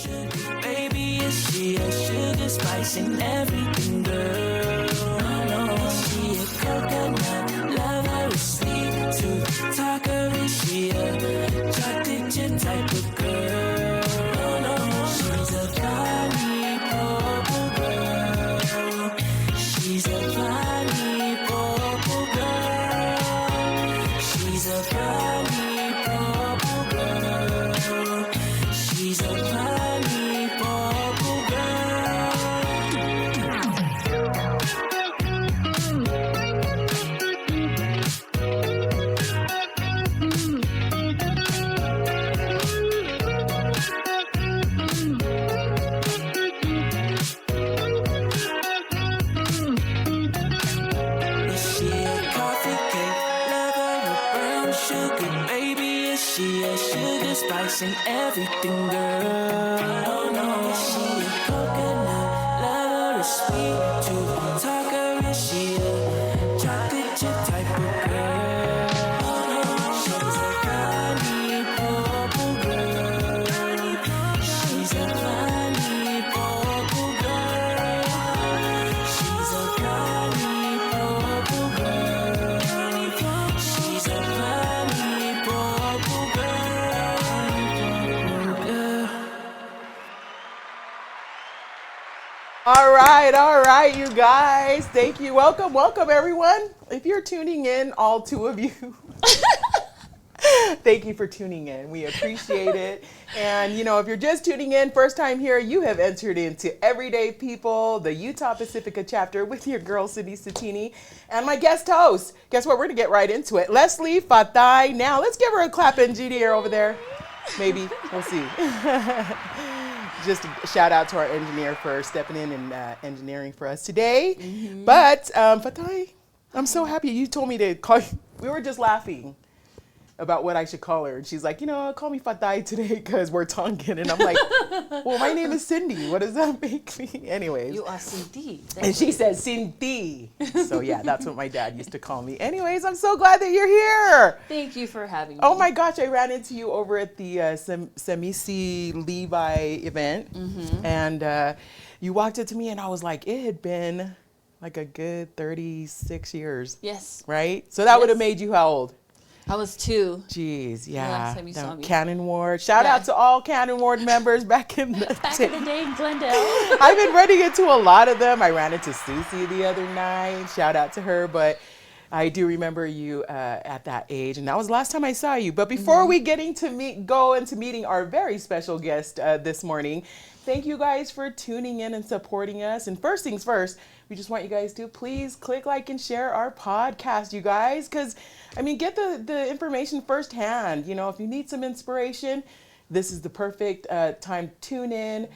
Sugar baby, is she a sugar spice and everything, girl? Is she a coconut lover, a sweet tooth talker? Is she a chocolate chip type of girl? She's a funny purple girl. She's a funny purple girl. She's a funny purple girl. She's a funny purple girl. Is she a coffee cake lover with brown sugar? Baby, is she a sugar spice and everything, girl? Oh no, is she a coconut lover, a sweet tooth talker? Is she a chocolate chip type of girl? She's a funny purple girl. She's a funny purple girl. She's a funny purple girl. She's a funny purple girl. All right, you guys. Thank you. Welcome, everyone. If you're tuning in, all two of you, thank you for tuning in. We appreciate it. And, if you're just tuning in, first time here, you have entered into Everyday People, the Utah Pacifica chapter with your girl, Cindy Sattini, and my guest host. Guess what? We're going to get right into it. Leslie Fatai. Now, let's give her a clap, engineer over there. Maybe. We'll see. Just a shout out to our engineer for stepping in and engineering for us today. But Fatai, I'm so happy you told me to call you. We were just laughing about what I should call her. And she's like, call me Fatai today because we're Tongan. And I'm like, well, my name is Cindy. What does that make me? Anyways. You are Cindy. And she says Cindy. So yeah, that's what my dad used to call me. Anyways, I'm so glad that you're here. Thank you for having me. Oh my gosh, I ran into you over at the Semisi Levi event. And you walked up to me and I was like, it had been like a good 36 years. Yes. Right? So that would have made you how old? I was 2. Jeez, yeah. last time you saw me. Cannon Ward. Shout out to all Cannon Ward members back in the day in Glendale. I've been running into a lot of them. I ran into Susie the other night. Shout out to her. But I do remember you at that age, and that was the last time I saw you. But before we go into meeting our very special guest this morning, thank you guys for tuning in and supporting us. And first things first, we just want you guys to please click like and share our podcast, you guys, because get the information firsthand. If you need some inspiration, this is the perfect time to tune in.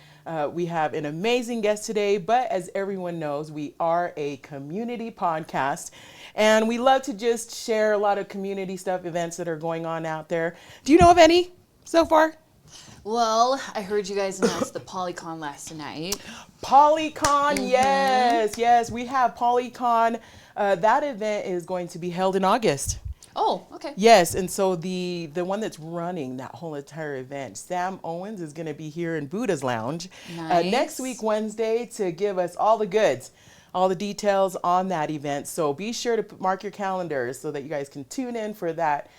We have an amazing guest today, but as everyone knows, we are a community podcast, and we love to just share a lot of community stuff, events that are going on out there. Do you know of any so far? Well, I heard you guys announced the Polycon last night. Polycon, yes. We have Polycon. That event is going to be held in August. Oh, okay. Yes, and so the one that's running that whole entire event, Sam Owens, is going to be here in Buddha's Lounge next week, Wednesday, to give us all the goods, all the details on that event. So be sure to mark your calendars so that you guys can tune in for that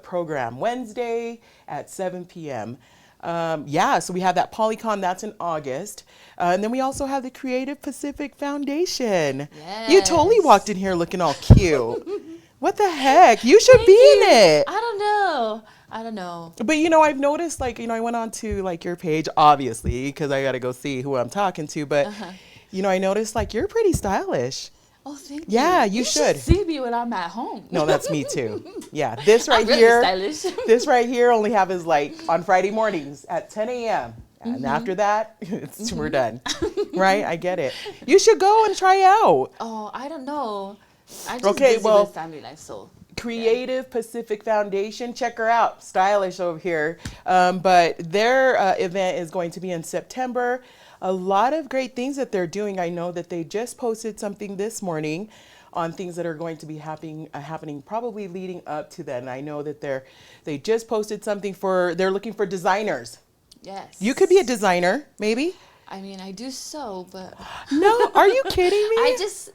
program Wednesday at 7 p.m. So we have that Polycon, that's in August. And then we also have the Creative Pacific Foundation. Yes. You totally walked in here looking all cute. What the heck? You should be in it. I don't know. But I've noticed, I went on to your page, obviously, because I got to go see who I'm talking to. But, I noticed you're pretty stylish. Oh, thank you. Yeah, you should. See me when I'm at home. No, that's me too. Yeah, this right I'm really here. stylish. This right here only have is on Friday mornings at 10 a.m. And after that, we're done. Right? I get it. You should go and try out. Oh, I don't know. I'm just busy with family life, so. Creative Pacific Foundation, check her out. Stylish over here. But their event is going to be in September. A lot of great things that they're doing. I know that they just posted something this morning on things that are going to be happening probably leading up to that. And I know that they just posted something they're looking for designers. Yes. You could be a designer, maybe. I mean, I do sew, but No, are you kidding me?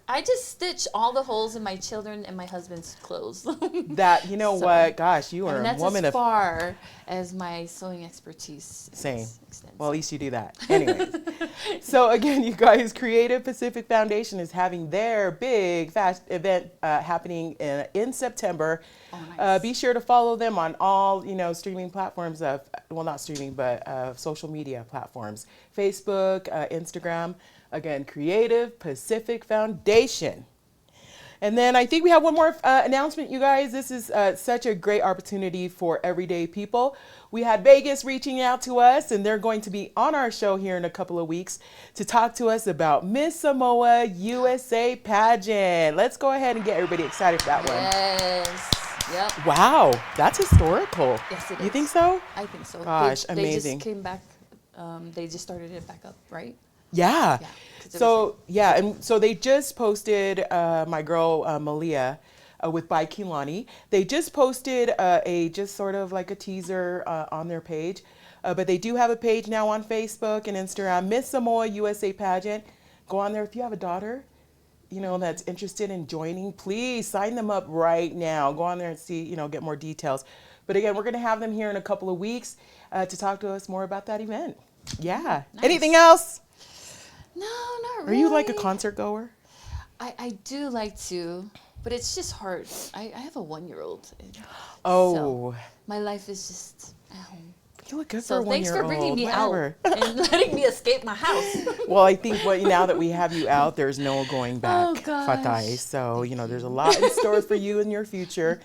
I just stitch all the holes in my children and my husband's clothes. That, you know So, what? Gosh, you are and a that's woman as of far as my sewing expertise same. extends. Well, at least you do that. Anyways, so again, you guys, Creative Pacific Foundation is having their big fast event happening in September. Oh, nice. Be sure to follow them on all, streaming platforms of, well, not streaming, but social media platforms, Facebook, Instagram. Again, Creative Pacific Foundation. And then I think we have one more announcement, you guys. This is such a great opportunity for everyday people. We had Vegas reaching out to us, and they're going to be on our show here in a couple of weeks to talk to us about Miss Samoa USA pageant. Let's go ahead and get everybody excited for that one. Yes. Yep. Wow, that's historical. Yes, it You is. think so? I think so. Gosh, They amazing. just came back. They just started it back up, right? Yeah. Yeah, 'cause it So yeah, and so they just posted my girl Malia with By Kilani. They just posted a just sort of like a teaser on their page, but they do have a page now on Facebook and Instagram. Miss Samoa USA pageant. Go on there if you have a daughter, that's interested in joining. Please sign them up right now. Go on there and see, get more details. But again, we're going to have them here in a couple of weeks to talk to us more about that event. Yeah. Nice. Anything else? No, not Are really. you like a concert goer? I do like to, but it's just hard. I have a 1-year-old. Oh. So my life is just at home. You look good for So a 1-year-old. thanks for bringing me Whatever. out and letting me escape my house. Well, I think now that we have you out, there's no going back, Oh, gosh. Fatai. So, there's a lot in store for you in your future.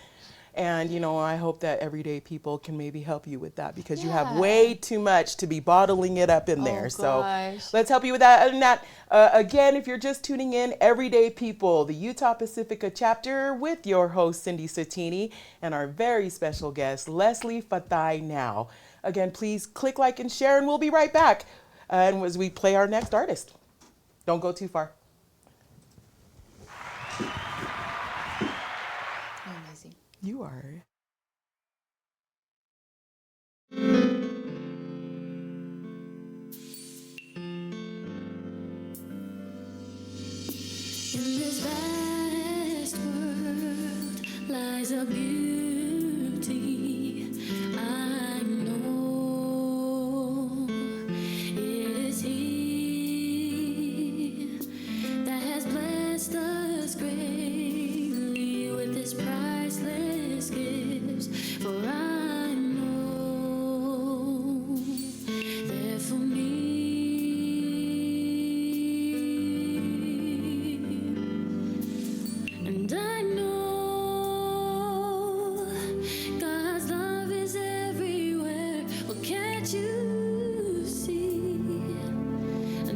And, I hope that everyday people can maybe help you with that because you have Yeah. way too much to be bottling it up in there. So Gosh. let's help you with that. Other than that, again, if you're just tuning in, Everyday People, the Utah Pacifica chapter with your host, Cindy Sottini, and our very special guest, Leslie Fatai now. Again, please click like and share, and we'll be right back. And as we play our next artist. Don't go too far. Amazing. You are. In this vast world lies a beauty I know. It is He that has blessed us greatly with His priceless gifts. For I know that for me. And I know God's love is everywhere. Well, can't you see?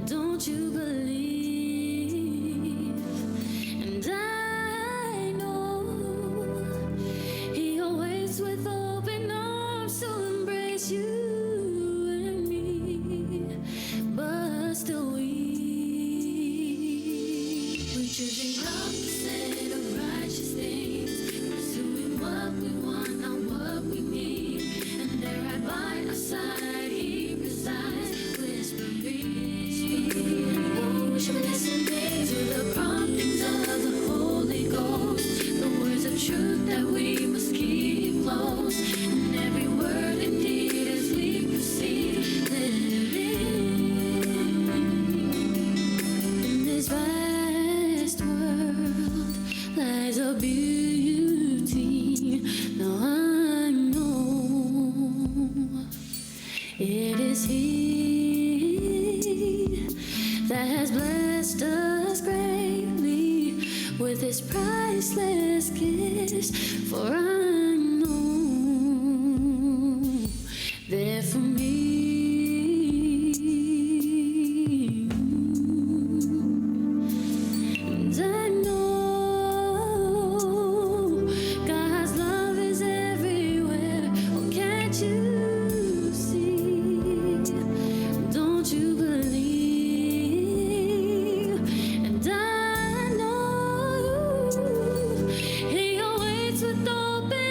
Don't you believe? And I know He awaits with open arms to embrace you and me. But still we choosing love instead of righteous things, pursuing what we want, not what we need. And there right by our side He resides, whispering. Oh, should we listen to the promptings of the Holy Ghost, the words of truth that we must keep close, and every word and deed as we proceed, living in this vast world lies a beauty. Now I know it is He that has blessed us greatly with His priceless gifts. For I know that for me. And I know God's love is everywhere. Oh, can't you see? Don't you believe? And I know He awaits with open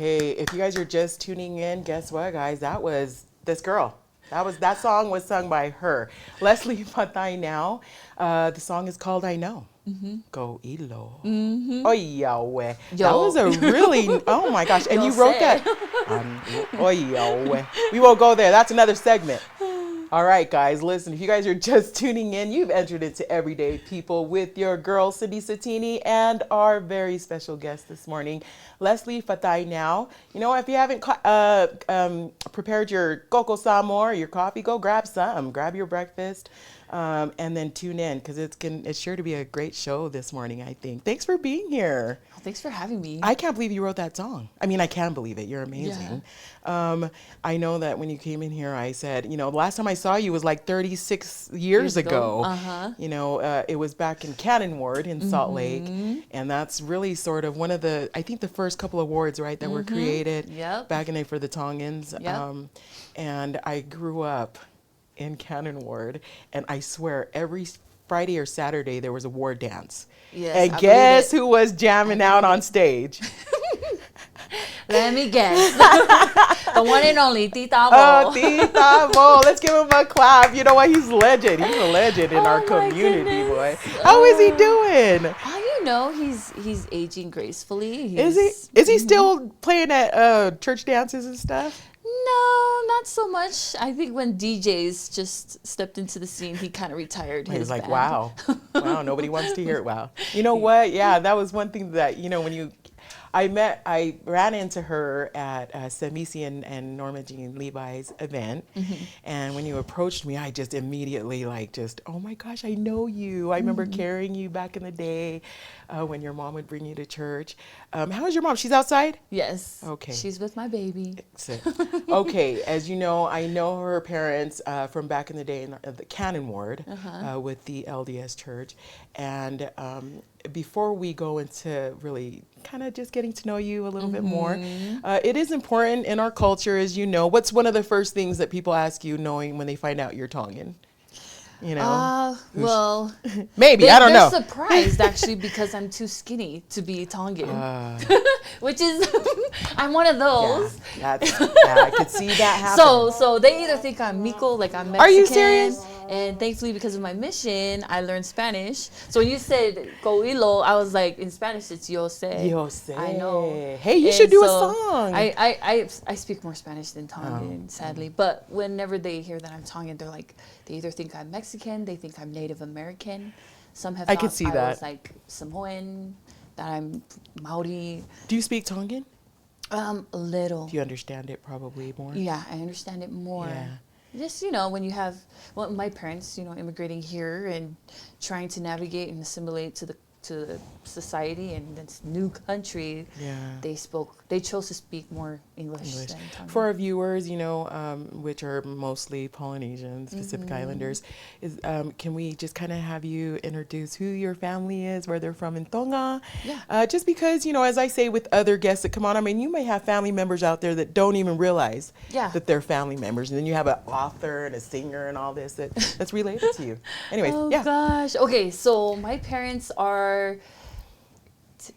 Okay, if you guys are just tuning in, guess what, guys? That was this girl. That song was sung by her, Leslie Fatai. Now, the song is called "I Know." Go ilo. Oh Yahweh. That was a really. Oh my gosh! And you wrote that. Oh Yahweh. We won't go there. That's another segment. All right, guys, listen, if you guys are just tuning in, you've entered into Everyday People with your girl, Cindy Sattini, and our very special guest this morning, Leslie Fatai. Now, you know, if you haven't prepared your coco samo or your coffee, go grab some. Grab your breakfast, and then tune in, because it's sure to be a great show this morning, I think. Thanks for being here. Oh, thanks for having me. I can't believe you wrote that song. I mean, I can believe it. You're amazing. I know that when you came in here, I said, you know, the last time I saw you was like 36 years ago. You know, it was back in Cannon Ward in Salt Lake. And that's really sort of one of I think the first couple of wards, right, that were created back in the day for the Tongans. And I grew up in Cannon Ward, and I swear every Friday or Saturday there was a ward dance. Yes, and guess who was jamming out on stage? Let me guess. The one and only Tita Bo. Oh, Tita Bo. Let's give him a clap. You know what? He's legend. He's a legend in our community, boy. How is he doing? Oh, you know, he's aging gracefully. Is he? Is he still playing at church dances and stuff? No, not so much. I think when DJs just stepped into the scene, he kind of retired his He was like, band. wow. Wow, nobody wants to hear it. Wow. You know what? Yeah, that was one thing that, you know, when I ran into her at Samisi and Norma Jean Levi's event. And when you approached me, I just immediately oh my gosh, I know you. I remember carrying you back in the day when your mom would bring you to church. How is your mom? She's outside? Yes. Okay. She's with my baby. Okay, as you know, I know her parents from back in the day in the Cannon Ward with the LDS Church. And before we go into really kind of just getting to know you a little bit more, it is important in our culture, as you know. What's one of the first things that people ask you knowing when they find out you're Tongan? You know? Well, maybe, I don't know. They're surprised actually because I'm too skinny to be Tongan, which is, I'm one of those. Yeah, I could see that happen. So they either think I'm Miko, like I'm Mexican. Are you serious? And thankfully, because of my mission, I learned Spanish. So when you said Coilo, I was like, in Spanish, it's Yo sé. Yo sé. I know. Hey, you should do a song. I speak more Spanish than Tongan, sadly. But whenever they hear that I'm Tongan, they're like, they either think I'm Mexican, they think I'm Native American. Some have thought I was like Samoan, that I'm Maori. Do you speak Tongan? A little. Do you understand it probably more? Yeah, I understand it more. Yeah. Just, you know, when you have, my parents, you know, immigrating here and trying to navigate and assimilate to the society and this new country, they chose to speak more English. Than Tongan. For our viewers, you know, which are mostly Polynesians, Pacific Islanders, can we just kind of have you introduce who your family is, where they're from in Tonga? Yeah. Just because, you know, as I say with other guests that come on, I mean, you may have family members out there that don't even realize that they're family members. And then you have an author and a singer and all this that's related to you. Anyways, oh gosh. Okay, so my parents are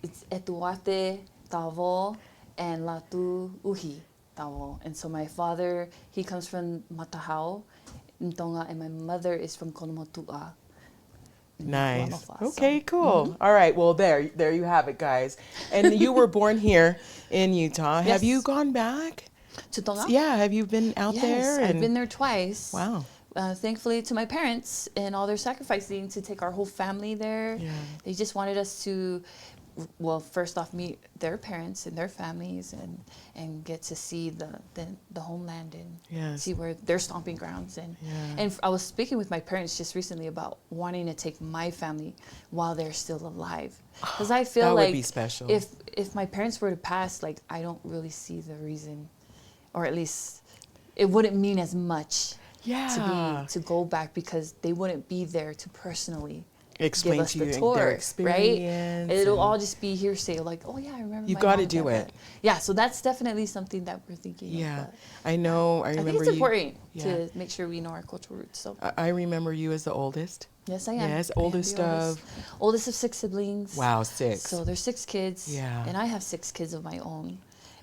it's Etuate Tavo and Latu Uhi Tavo. And so my father, he comes from Matahao in Tonga, and my mother is from Konomotua. Nice. Okay, cool. All right. Well, there you have it, guys. And you were born here in Utah. Yes. Have you gone back to Tonga? Yeah. Have you been out there? Yes, I've been there twice. Wow. Thankfully to my parents and all their sacrificing to take our whole family there. Yeah. They just wanted us to, well, first off, meet their parents and their families and get to see the homeland and see where their stomping grounds. And I was speaking with my parents just recently about wanting to take my family while they're still alive. Because I feel that like would be special. If my parents were to pass, like, I don't really see the reason, or at least it wouldn't mean as much to go back, because they wouldn't be there to personally explain give us to the you tour, their experience. Right? It'll all just be hearsay, like, oh yeah, I remember. You my got to mom do did it. that. Yeah, so that's definitely something that we're thinking. Yeah, of, I know. I remember. I think it's important to make sure we know our cultural roots. So I remember you as the oldest. Yes, I am. Yes, I am oldest of 6 siblings. Wow, 6. So there's 6 kids. Yeah. And I have 6 kids of my own.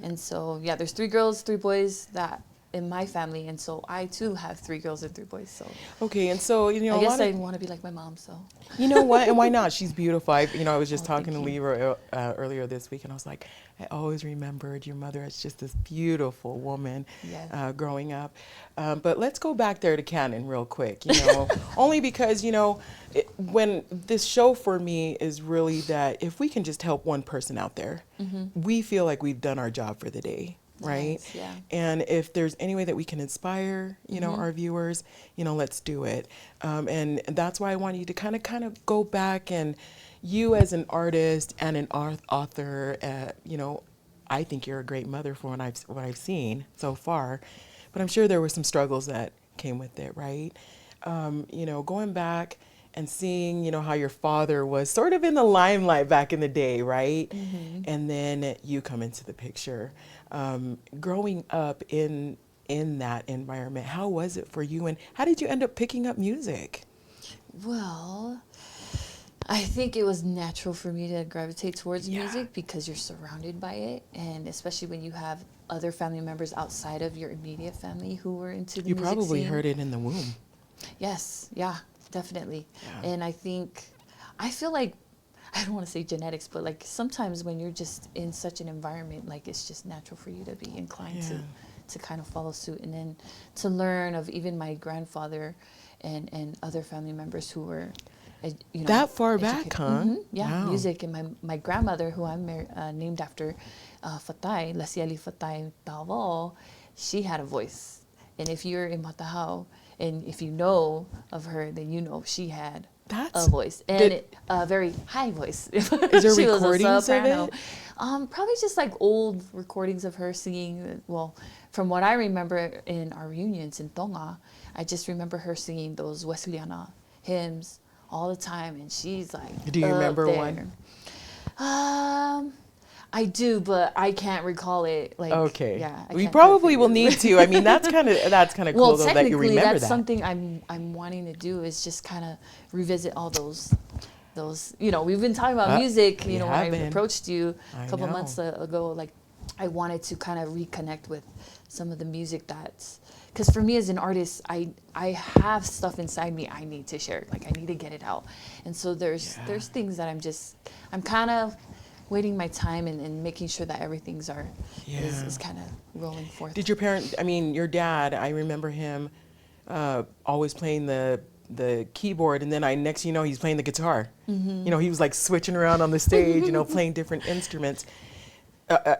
And so, yeah, there's 3 girls, 3 boys that in my family. And so I, too, have 3 girls and 3 boys. So Okay, and so, you know, I guess I want to be like my mom, so. You know what? And why not? She's beautiful. I was just Oh, talking to thank you. Leroy earlier this week, and I was like, I always remembered your mother as just this beautiful woman Yeah. growing up. But let's go back there to Cannon real quick, only because, when this show for me is really that if we can just help one person out there, we feel like we've done our job for the day. Right? Nice, yeah. And if there's any way that we can inspire, our viewers, let's do it. And that's why I want you to kind of go back, and you as an artist and an author, I think you're a great mother for what I've seen so far, but I'm sure there were some struggles that came with it, right? Going back and seeing, how your father was sort of in the limelight back in the day, right? And then you come into the picture. Growing up in that environment, how was it for you, and how did you end up picking up music? Well, I think it was natural for me to gravitate towards music because you're surrounded by it, and especially when you have other family members outside of your immediate family who were into the You music probably scene. heard it in the womb. Yes, yeah, definitely. Yeah. And I feel like, I don't want to say genetics, but like sometimes when you're just in such an environment, like it's just natural for you to be inclined to kind of follow suit, and then to learn of even my grandfather and other family members who were, that far back, educated. huh? Yeah, Wow. music. And my grandmother, who I'm named after, Fatai, Lasiali Fatai Tavo, she had a voice. And if you're in Matahao, and if you know of her, then you know she had a voice, and a very high voice. Is there She was a recordings of soprano. it? Probably just like old recordings of her singing. Well, from what I remember in our reunions in Tonga, I just remember her singing those Wesleyana hymns all the time, and she's like, Do you up remember there. one? I do, but I can't recall it. Like, Okay. yeah, I We can't probably perfectly will need to. I mean, that's kind of cool, well, though, that you technically, remember that's that. something I'm wanting to do, is just kind of revisit all those. We've been talking about music. we When have I been. approached you I a couple know. months ago, like I wanted to kind of reconnect with some of the music because for me as an artist, I have stuff inside me I need to share. Like I need to get it out, and so there's things that I'm kind of waiting my time and making sure that everything's is kind of rolling forth. Did your dad, I remember him always playing the keyboard, and then next he's playing the guitar. He was like switching around on the stage, playing different instruments.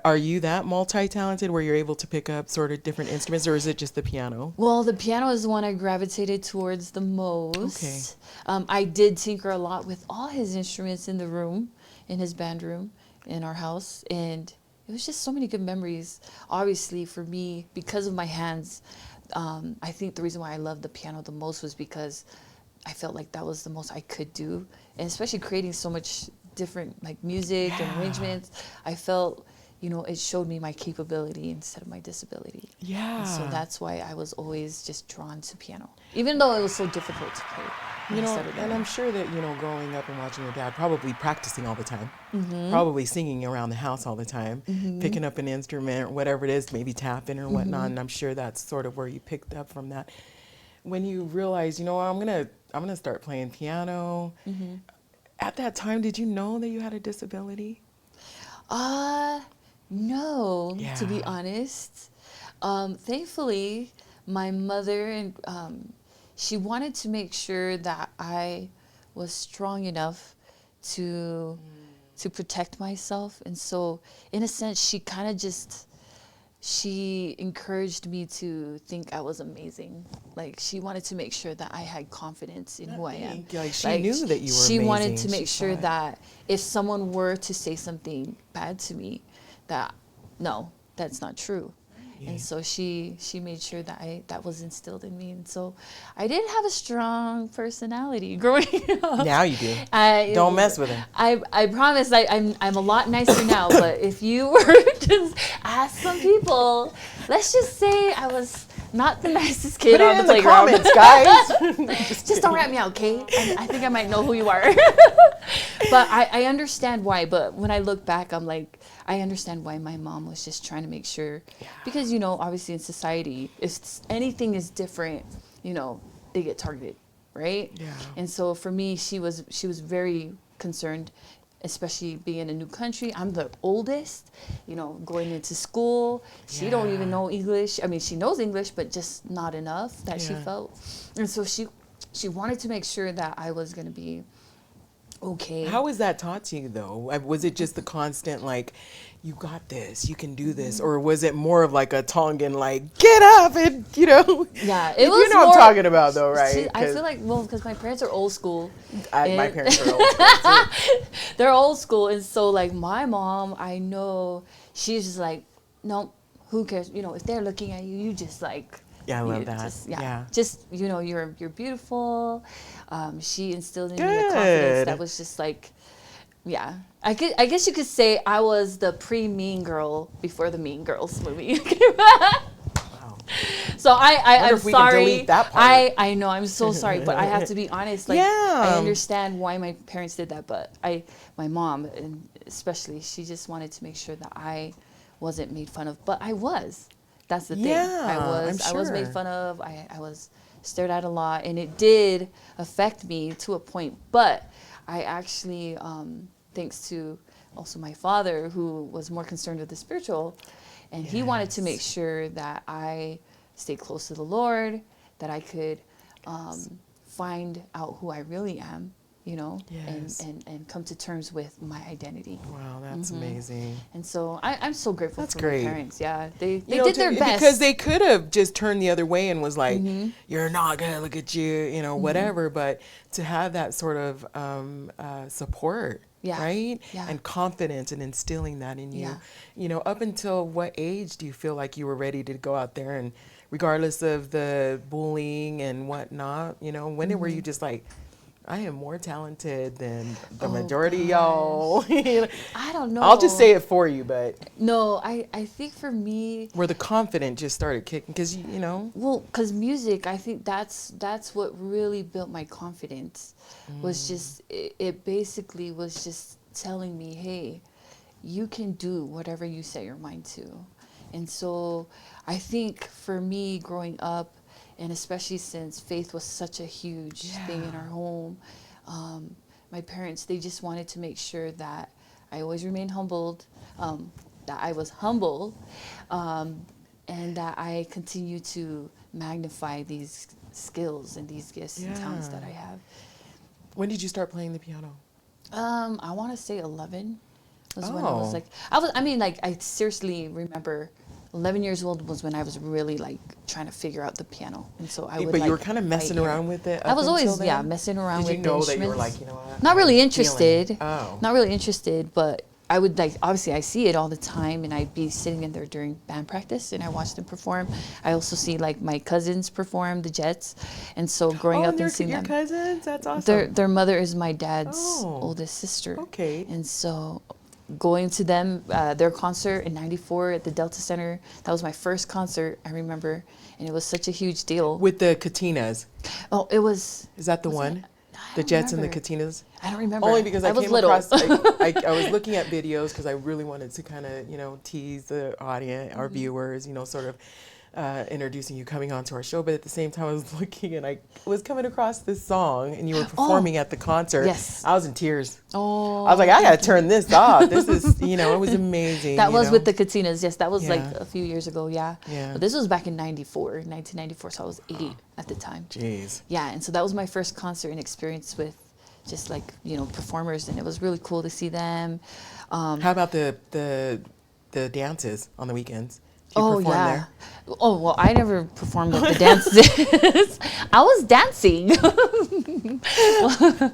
Are you that multi-talented where you're able to pick up sort of different instruments, or is it just the piano? Well, the piano is the one I gravitated towards the most. Okay. I did tinker a lot with all his instruments in his band room in our house, and it was just so many good memories. Obviously, for me, because of my hands, I think the reason why I loved the piano the most was because I felt like that was the most I could do, and especially creating so much different like music and arrangements. I felt, it showed me my capability instead of my disability. Yeah. And so that's why I was always just drawn to piano, even though it was so difficult to play. And I'm sure that, growing up and watching your dad, probably practicing all the time, probably singing around the house all the time, picking up an instrument or whatever it is, maybe tapping or whatnot. And I'm sure that's sort of where you picked up from that. When you realized, I'm gonna start playing piano. At that time, did you know that you had a disability? No, Yeah. to be honest. Thankfully, my mother and she wanted to make sure that I was strong enough to protect myself, and so in a sense, she encouraged me to think I was amazing. Like she wanted to make sure that I had confidence in who I am. Like she knew that you were She wanted amazing. to make sure that if someone were to say something bad to me, that no, that's not true. And so she made sure that that was instilled in me. And so I didn't have a strong personality growing up. Now you do. Don't mess with her. I promise I'm a lot nicer now, but if you were to ask some people, let's just say I was not the nicest kid Put on it the in the playground. comments, guys. Just don't rat me out, okay? I think I might know who you are. But I understand why. But when I look back, I'm like, I understand why my mom was just trying to make sure. Yeah. Because, you know, obviously in society, if anything is different, you know, they get targeted, right? Yeah. And so for me, she was very concerned, especially being in a new country. I'm the oldest, you know, going into school. She don't even know English. I mean, she knows English, but just not enough that she felt. And so she wanted to make sure that I was going to be okay. How was that taught to you, though? Was it just the constant, like, you got this, you can do this? Or was it more of like a Tongan, like, get up and, you know? Yeah, it was You know more, what I'm talking about, though, right? I feel like, well, because my parents are old school. My parents are old school, too. They're old school. And so, like, my mom, I know, she's just like, no, who cares? You know, if they're looking at you, you just like... Yeah, I love that. Just, you know, you're beautiful. She instilled in me a confidence that was just like, yeah. I guess you could say I was the pre-Mean Girl before the Mean Girls movie. Wow. So I'm if we sorry. can delete that part. I know, I'm so sorry, but I have to be honest. Like, I understand why my parents did that, but my mom, and especially, she just wanted to make sure that I wasn't made fun of, but I was. That's the thing. Yeah, I was made fun of. I was stared at a lot, and it did affect me to a point. But I actually, thanks to also my father, who was more concerned with the spiritual, and he wanted to make sure that I stayed close to the Lord, that I could find out who I really am, you know, and come to terms with my identity. Wow, that's amazing. And so I'm so grateful for great. my parents. Yeah, they You know, did their best. because they could have just turned the other way and was like, "You're not gonna look at you," you know, whatever. But to have that sort of support, right, and confidence, and instilling that in you, you know, up until what age do you feel like you were ready to go out there and, regardless of the bullying and whatnot, you know, when were you just like, I am more talented than the majority of y'all. I don't know. I'll just say it for you, but no, I think for me, where the confidence just started kicking, because you know. well, because music, I think that's what really built my confidence. Was just it basically was just telling me, hey, you can do whatever you set your mind to. And so I think for me growing up, and especially since faith was such a huge thing in our home, my parents, they just wanted to make sure that I always remained humbled, that I was humble, and that I continue to magnify these skills and these gifts and talents that I have. When did you start playing the piano? I want to say 11 was when I was like, I seriously remember 11 years old was when I was really like trying to figure out the piano. And so I would, but you were kind of messing around with it. I was always, messing around with the instruments. Did you know that you were like, you know what? Not really interested. Oh. Not really interested, but I would like, obviously I see it all the time, and I'd be sitting in there during band practice and I watch them perform. I also see like my cousins perform, the Jets. And so growing up and seeing your them. cousins? That's awesome. Their mother is my dad's oldest sister. Okay. And so going to them, their concert in '94 at the Delta Center, that was my first concert, I remember, and it was such a huge deal. With the Katinas. Oh, it was. Is that the one? The Jets and the Katinas? I don't remember. Only because I came little. across, I was looking at videos because I really wanted to kind of, you know, tease the audience, our viewers, you know, sort of introducing you coming onto our show. But at the same time, I was looking and I was coming across this song and you were performing at the concert. Yes. I was in tears. Oh. I was like, I got to turn this off. This is, you know, it was amazing. That was with the Katinas. Yes, that was like Yeah. a few years ago. Yeah. Yeah. But this was back in 1994. So I was 8 at the time. Jeez. Yeah. And so that was my first concert and experience with just like, you know, performers. And it was really cool to see them. How about the dances on the weekends? Did you perform there? Oh, well, I never performed at the dances. I was dancing.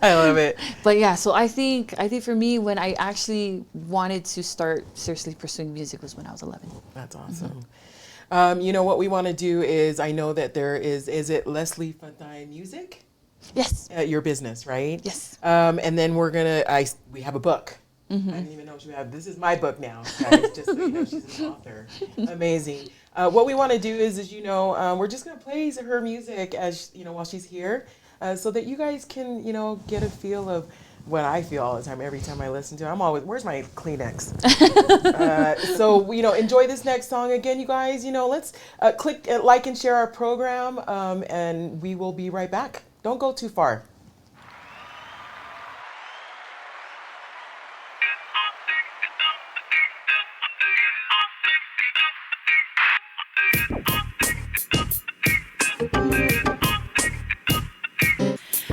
I love it. But yeah, so I think for me, when I actually wanted to start seriously pursuing music was when I was 11. That's awesome. You know, what we want to do is, I know that there is it Leslie Fatai Music? Yes. Your business, right? Yes. And then we have a book. I didn't even know she had. This is my book now, guys, just so you know, she's an author. Amazing. What we want to do is we're just gonna play her music as while she's here, so that you guys can get a feel of what I feel all the time. Every time I listen to it, I'm always, where's my Kleenex? So enjoy this next song again, you guys. Let's click like and share our program, and we will be right back. Don't go too far.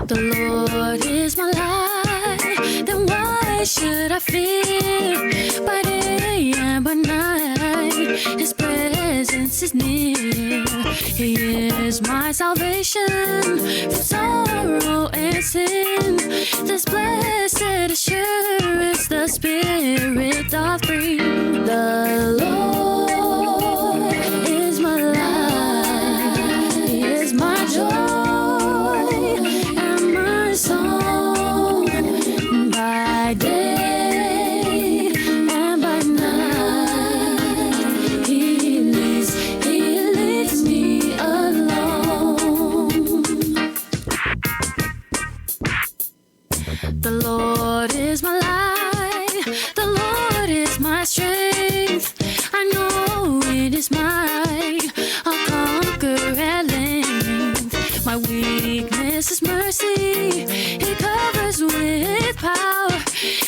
The Lord is my light, then why should I fear? By day and by night, His presence is near. He is my salvation from sorrow and sin. This blessed assurance, the Spirit doth bring. The Lord is my light, He is my joy. Song by day and by night, He leads me along. The Lord is my light, the Lord is my strength. I know in His might I'll conquer at length. My weakness is mercy, He covers with power,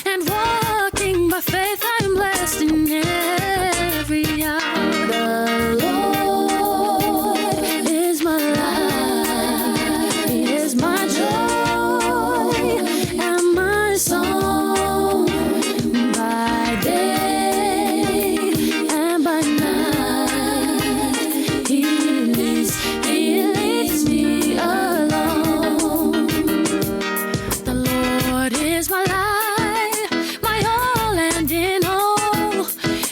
and walking by faith I'm blessed in every hour. The Lord is my light, He is my joy and my song. By day and by night, He leads me along. The Lord is my light, my all and in all.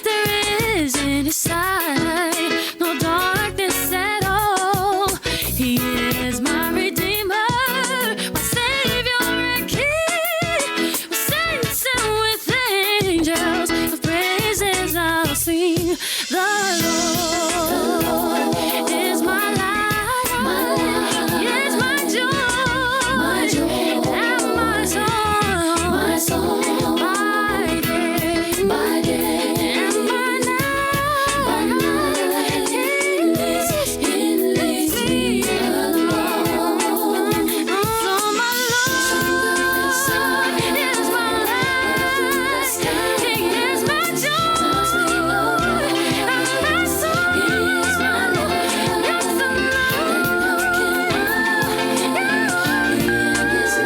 There is in His sight no darkness at all. He is my Redeemer, my Savior and King. With saints and with angels, of praises I'll sing. The Lord is my light, He is my joy and my song. By day and by night, He leads me along. So my Lord is my light, He is my joy and my song. Yes, the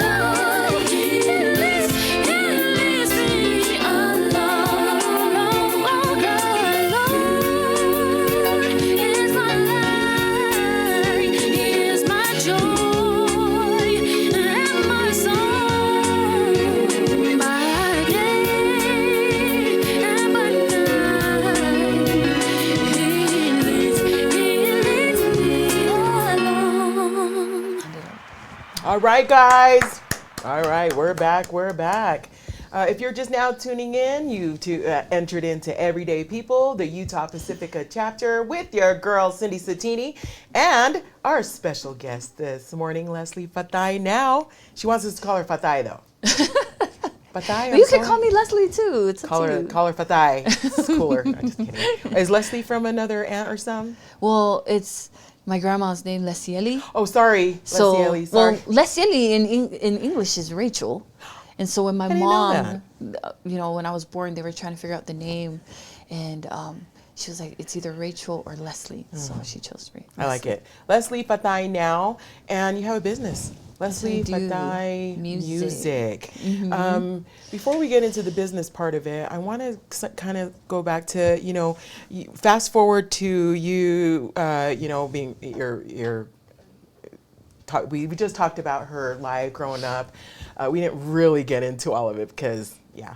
All right, guys. All right, we're back. If you're just now tuning in, you've entered into Everyday People, the Utah Pacifica chapter, with your girl, Cindy Sattini, and our special guest this morning, Leslie Fatai. Now, she wants us to call her Fatai, though. Fatai, You can call me Leslie too. It's up Call to her, you. call her Fatai. It's cooler. I'm just kidding. Is Leslie from another aunt or some? Well, it's my grandma's name, Lesieli. Oh, sorry. So, Lesieli, sorry. well, Lesieli in English is Rachel. And so when my I didn't know mom, when I was born, they were trying to figure out the name. And she was like, it's either Rachel or Leslie. So she chose Leslie. I like it. Leslie Fatai now, and you have a business. Leslie I do. Fatai Music. Before we get into the business part of it, I want to kind of go back to, fast forward to you, being we just talked about her life growing up. We didn't really get into all of it because,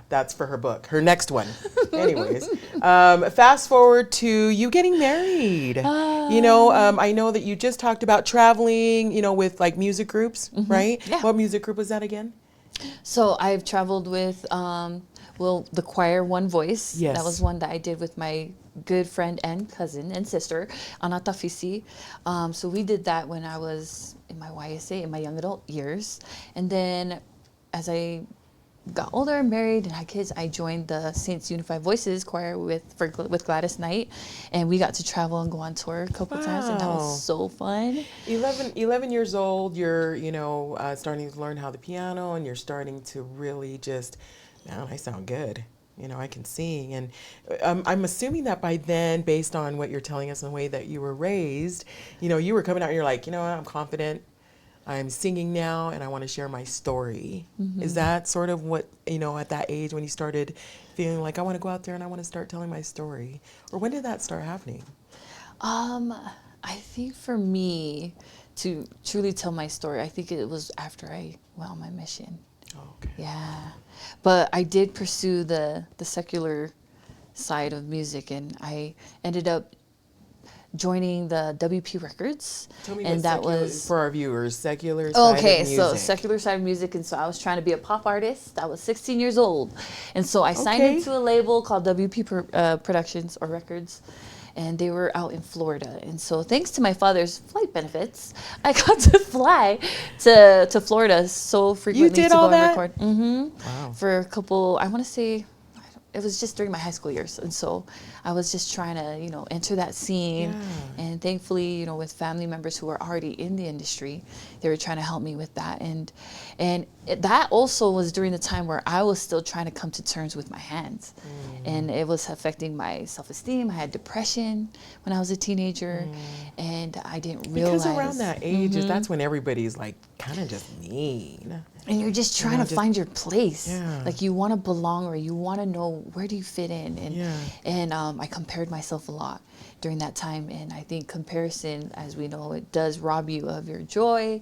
that's for her book, her next one. Anyways, fast forward to you getting married. I know that you just talked about traveling, with like music groups, right? Yeah. What music group was that again? So I've traveled with well, the choir One Voice. Yes. That was one that I did with my good friend and cousin and sister, Anata Fisi. So we did that when I was in my YSA, in my young adult years. And then as I got older and married and had kids, I joined the Saints Unified Voices choir with Gladys Knight, and we got to travel and go on tour a couple times, and that was so fun. 11 years old, you're, starting to learn how the piano, and you're starting to really just, man, I sound good. I can sing. And I'm assuming that by then, based on what you're telling us and the way that you were raised, you were coming out and you're like, I'm confident. I'm singing now and I want to share my story. Mm-hmm. Is that sort of what, at that age when you started feeling like I want to go out there and I want to start telling my story? Or when did that start happening? I think for me to truly tell my story, I think it was after I went on my mission. Oh, okay. Yeah. But I did pursue the secular side of music, and I ended up joining the WP Records. Tell me and what that secular, was for our viewers, secular side of music. So secular side of music, and so I was trying to be a pop artist. I was 16 years old, and so I signed into a label called WP Productions or Records, and they were out in Florida. And so thanks to my father's flight benefits, I got to fly to Florida so frequently. You did to all go that? And record. Mm-hmm. Wow. For a couple, I want to say, it was just during my high school years, and so I was just trying to, enter that scene. Yeah. And thankfully, with family members who were already in the industry, they were trying to help me with that. And that also was during the time where I was still trying to come to terms with my hands, and it was affecting my self-esteem. I had depression when I was a teenager, and I didn't realize. Because around that age, that's when everybody's like kind of just mean. And you're just trying to find your place. Yeah. Like you want to belong, or you want to know where do you fit in. And I compared myself a lot during that time. And I think comparison, as we know, it does rob you of your joy.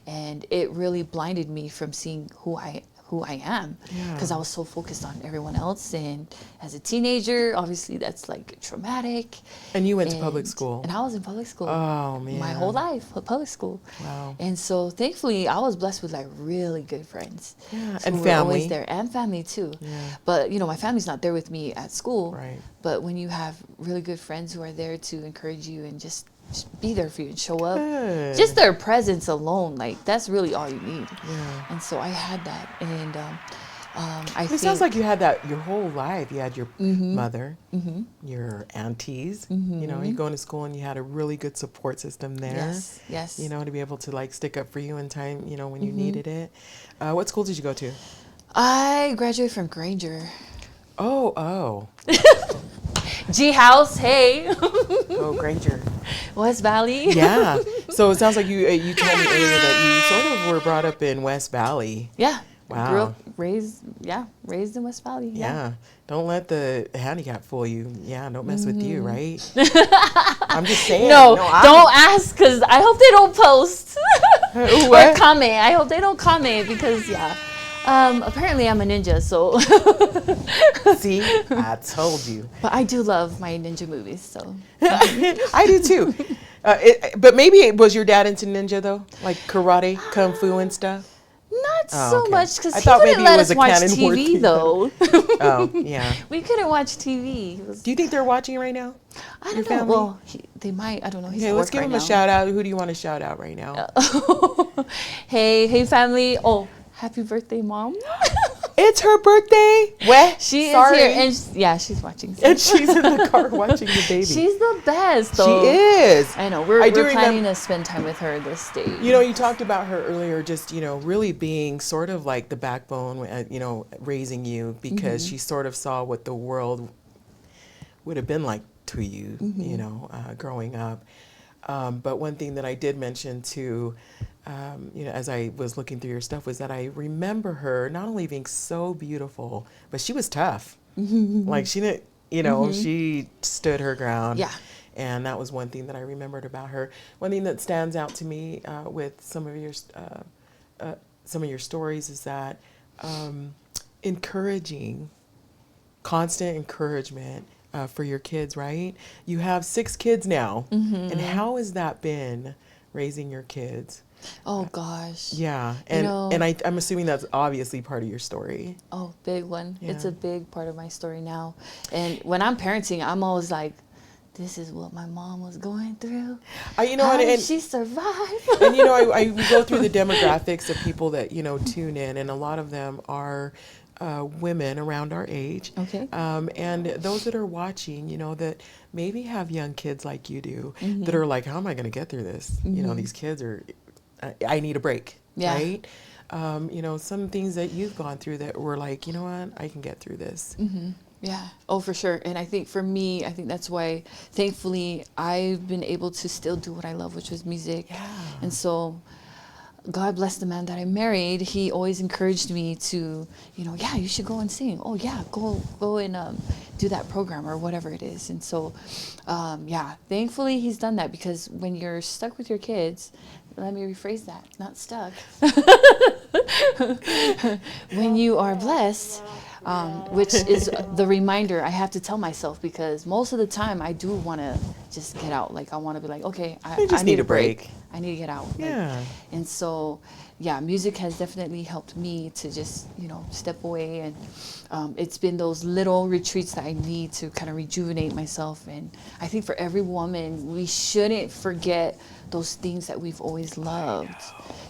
And it really blinded me from seeing who I am, because I was so focused on everyone else. And as a teenager, obviously that's like traumatic. And you went to public school. And I was in public school. Oh, man. My whole life, public school. Wow. And so thankfully I was blessed with like really good friends. Yeah. And And were family. always there, and family too. Yeah. But my family's not there with me at school. Right. But when you have really good friends who are there to encourage you and just be there for you and show up, Good. just their presence alone, like that's really all you need. Yeah. And so I had that, and I It think sounds like you had that your whole life. You had your mother, your aunties. You going to school and you had a really good support system there. Yes. To be able to like stick up for you in time, when you needed it. What school did you go to? I graduated from Granger. Oh. G House, hey. Oh, Granger. West Valley. Yeah. So it sounds like you told me earlier that you sort of were brought up in West Valley. Yeah. Wow. Grew up, raised in West Valley. Yeah. Don't let the handicap fool you. Yeah. Don't mess with you, right? I'm just saying. No, don't ask, because I hope they don't post What? or comment. I hope they don't comment, because apparently I'm a ninja, so. See, I told you. But I do love my ninja movies, so. I do too. But maybe it was your dad into ninja though, like karate, kung fu, and stuff. Not Oh, so okay. much, because I he thought wouldn't maybe it let was us a watch canon word TV thing. though. Oh, yeah. We couldn't watch TV. It was, Do you think they're watching right now? I your don't know. family? Well, they might. I don't know. He's Okay, at let's work give right him now. a shout out. Who do you want to shout out right now? Hey, family. Oh, happy birthday, Mom. It's her birthday. What? She Sorry. is here, and she's watching. So. And she's in the car watching the baby. She's the best, though. She is. I know. We're do planning remember- to spend time with her this day. You talked about her earlier, just, really being sort of like the backbone, raising you, because she sort of saw what the world would have been like to you, growing up. But one thing that I did mention too, as I was looking through your stuff, was that I remember her not only being so beautiful, but she was tough. Like she didn't, she stood her ground. Yeah. And that was one thing that I remembered about her. One thing that stands out to me with some of your stories is that constant encouragement for your kids, right? You have 6 kids now, and how has that been raising your kids? Oh gosh. Yeah, and I'm assuming that's obviously part of your story. Oh, big one. Yeah. It's a big part of my story now. And when I'm parenting, I'm always like, this is what my mom was going through. How did she survive? And we go through the demographics of people that tune in, and a lot of them are women around our age. Okay. And those that are watching, that maybe have young kids like you do, that are like, how am I going to get through this? These kids are, I need a break, right? Some things that you've gone through that were like, you know what, I can get through this. Yeah. Oh, for sure. And I think for me, that's why, thankfully, I've been able to still do what I love, which was music. Yeah. And so God bless the man that I married. He always encouraged me to, yeah, you should go and sing. Oh, yeah, go and do that program or whatever it is. And so, yeah, thankfully he's done that, because when you're stuck with your kids, let me rephrase that, not stuck. When you are blessed, which is the reminder I have to tell myself, because most of the time I do want to just get out. Like, I want to be like, okay, I need a break. I need to get out. Yeah. And so, yeah, music has definitely helped me to just, step away. And it's been those little retreats that I need to kind of rejuvenate myself. And I think for every woman, we shouldn't forget those things that we've always loved,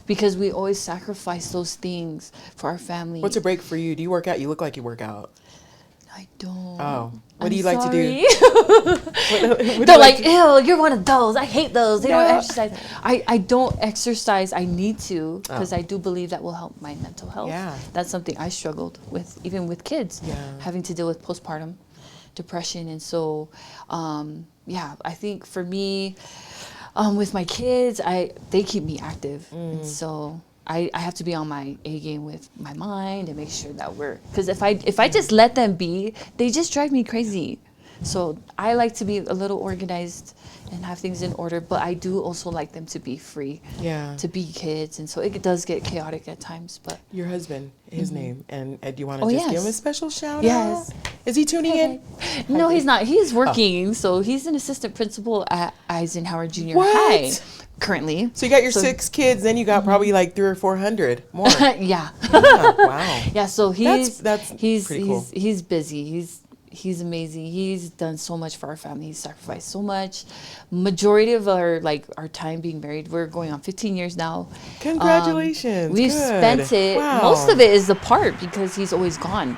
because we always sacrifice those things for our family. What's a break for you? Do you work out? You look like you work out. I don't. Oh, what do you like to do? What they're like, ew, you're one of those. I hate those. They don't exercise. I don't exercise. I need to, because I do believe that will help my mental health. Yeah. That's something I struggled with, even with kids, having to deal with postpartum depression. And so, yeah, I think for me, with my kids, they keep me active. And so I have to be on my A game with my mind and make sure that because if I just let them be, they just drive me crazy. So I like to be a little organized and have things in order, but I do also like them to be free, to be kids. And so it does get chaotic at times. But your husband, his name, and do you want to just give him a special shout Yes. out? Is he tuning in? No, he's not. He's working. So he's an assistant principal at Eisenhower Junior High currently. So you got your 6 kids, then you got probably like 300 or 400 more. Yeah. Wow. Yeah. So he's pretty cool. He's busy. He's amazing. He's done so much for our family. He's sacrificed so much. Majority of our time being married, we're going on 15 years now. Congratulations. We've spent it. Wow. Most of it is the part, because he's always gone